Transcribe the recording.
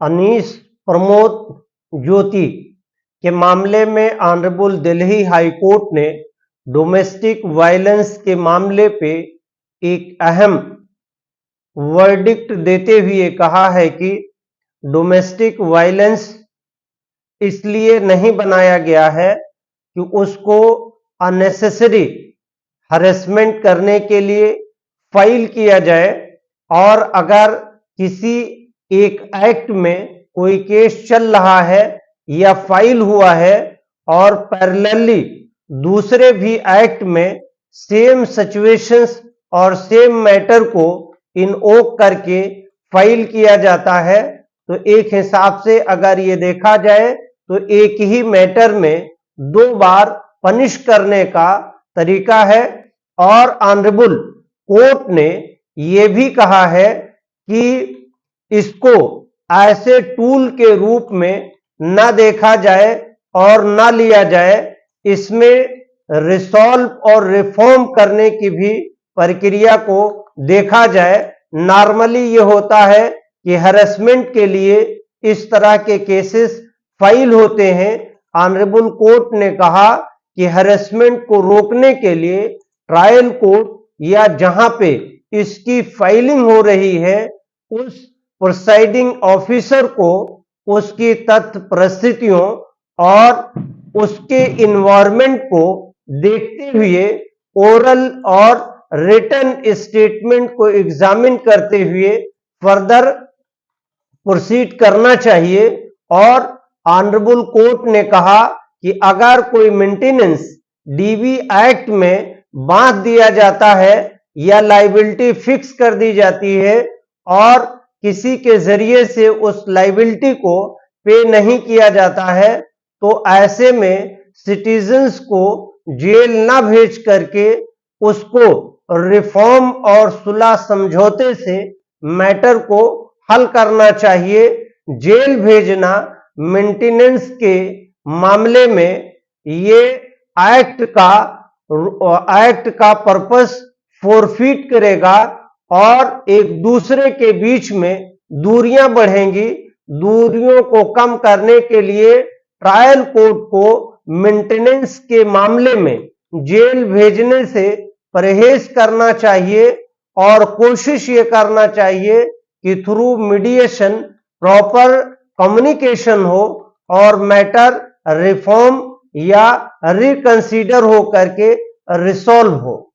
अनीस प्रमोद ज्योति के मामले में ऑनरेबल दिल्ली हाई कोर्ट ने डोमेस्टिक वायलेंस के मामले पे एक अहम वर्डिक्ट देते हुए कहा है कि डोमेस्टिक वायलेंस इसलिए नहीं बनाया गया है कि उसको अननेसेसरी हरेसमेंट करने के लिए फाइल किया जाए, और अगर किसी एक एक्ट में कोई केस चल रहा है या फाइल हुआ है और पैरेलली दूसरे भी एक्ट में सेम सिचुएशंस और सेम मैटर को इनवोक करके फाइल किया जाता है, तो एक हिसाब से अगर ये देखा जाए तो एक ही मैटर में दो बार पनिश करने का तरीका है। और ऑनरेबल कोर्ट ने यह भी कहा है कि इसको ऐसे टूल के रूप में न देखा जाए और न लिया जाए, इसमें रिसॉल्व और रिफॉर्म करने की भी प्रक्रिया को देखा जाए। नॉर्मली ये होता है कि हैरेसमेंट के लिए इस तरह के केसेस फाइल होते हैं। ऑनरेबल कोर्ट ने कहा कि हैरेसमेंट को रोकने के लिए ट्रायल कोर्ट या जहां पे इसकी फाइलिंग हो रही है उस प्रिसाइडिंग ऑफिसर को उसकी तथ्य परिस्थितियों और उसके इन्वायरमेंट को देखते हुए ओरल और रिटन स्टेटमेंट को एग्जामिन करते हुए फर्दर प्रोसीड करना चाहिए। और ऑनरेबल कोर्ट ने कहा कि अगर कोई मेंटेनेंस डीबी एक्ट में बांध दिया जाता है या लायबिलिटी फिक्स कर दी जाती है और किसी के जरिए से उस लायबिलिटी को पे नहीं किया जाता है, तो ऐसे में सिटीजन्स को जेल ना भेज करके उसको रिफॉर्म और सुलह समझौते से मैटर को हल करना चाहिए। जेल भेजना मेंटेनेंस के मामले में ये एक्ट का पर्पस फोरफिट करेगा और एक दूसरे के बीच में दूरियां बढ़ेंगी। दूरियों को कम करने के लिए ट्रायल कोर्ट को मेंटेनेंस के मामले में जेल भेजने से परहेज करना चाहिए और कोशिश ये करना चाहिए कि थ्रू मीडिएशन प्रॉपर कम्युनिकेशन हो और मैटर रिफॉर्म या रिकंसीडर हो करके रिसॉल्व हो।